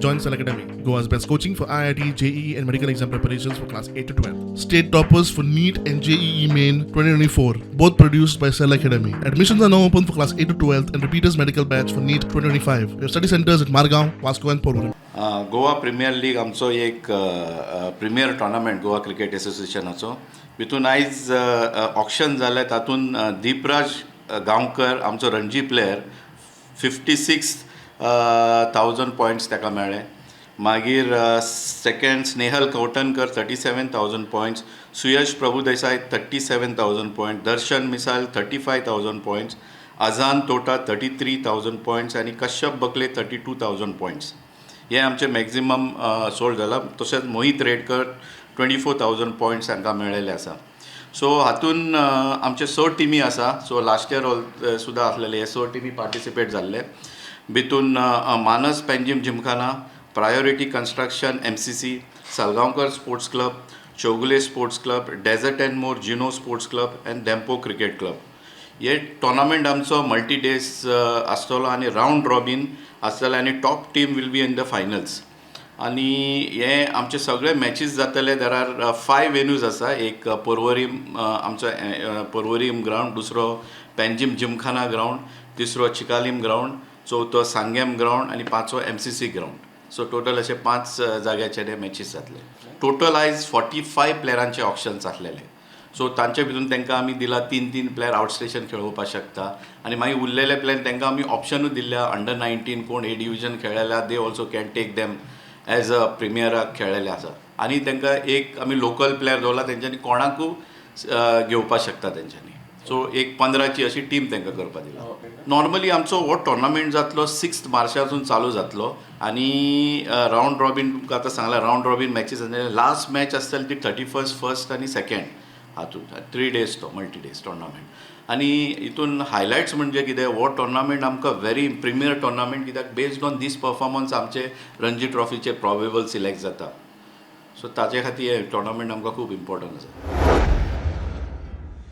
Join Cell Academy, Goa's best coaching for IIT, JEE, and medical exam preparations for class 8 to 12. State toppers for NEET and JEE Main 2024, both produced by Cell Academy. Admissions are now open for class 8 to 12 and repeaters medical batch for NEET 2025. We have study centers at Margao, Vasco, and Porvorim. Goa premier league आमचो एक premier tournament Goa cricket एसोसिएशनाचो भितून आयज auction जालें तातूंत दीपराज गांवकर आमचो Ranji player 56,000 points ताका मेळ्ळे. मागीर second Snehal Kautankar 37,000 points, Suyash Prabhudesai 37,000 points, Darshan Misal 35,000 points, अजान तोटा 33,000 पॉयंट्स आणि कश्यप बकले 32,000 पॉयंट्स. हे आमचे मॅक्झिमम सोल्ड जाला. तशेंच मोहित रेडकर 24,000 पॉयंट्स तांकां मेळ्ळेले आसा. सो हातून आमचे 6 टिमी आसा. सो लास्ट इयर सुद्दां आसलेले हे 6 टिमी पार्टिसिपेट जाल्ले. भितून Manas Panjim gymkhana, priority construction MCC, Salgaocar sports club, Chowgule sports club, desert and more Geno sports club and Dempo cricket club. हे टोर्नामेंट आमचो मल्टी डेज आसतलो आणि राउंड रॉबिन आसतले आणि top team will be in the finals. आणि हे आमचे सगळे मॅचीस जातले. देर आर 5 वेन्यूज आसा. एक पर्वरीम आमचो पर्वरीम ग्राउंड, दुसरो पेंजीम जिमखाना ग्राउंड, तिसरो चिकालीम ग्राउंड, चौथो सांगेम ग्राउंड आणि 5वो MCC ग्राउंड. सो टोटल असे 5 जाग्याचे ते मॅचीस जातले. टोटल आयज 45 प्लेयरांचे ऑप्शन्स आसलेले. सो तांचे भितून तांकां आमी दिला 3 प्लेयर आउट स्टेशन खेळोवपाक शकता. आणि मागीर उरलेले प्लेयर तांकां आमी ऑप्शनूच दिल्या. अंडर 19 कोण A डिव्हिजन खेळलेल्या they also can take them as a प्रिमियराक खेळलेले आसा. आणि तांकां एक आमी लोकल प्लेयर दवरला, तेंच्यांनी कोणाकूय घेवपाक शकता तेंच्यांनी. सो एक 15ची अशी टीम तांकां करपाक दिला. नॉर्मली आमचो हो टोर्नामेंट जातलो 6 मार्चासून चालू जातलो. आणि राउंड रॉबिन तुमकां आतां सांगला राउंड रॉबिन मॅचीस आसतले. लास्ट मॅच आसतली ती 31 फर्स्ट आणि 2nd हातून 3 डेज तो मल्टी डेज टोर्नामेंट. आणि हितून हायलायट्स म्हणजे कितें, हो टोर्नामेंट आमकां व्हेरी प्रिमियर टोर्नामेंट कित्याक बेस्ड ऑन दीस परफॉर्मन्स आमचे रणजी ट्रॉफीचे प्रोबेबल सिलेक्ट जाता. सो ताचे खातीर हे टोर्नामेंट आमकां खूब इम्पॉर्टंट आसा.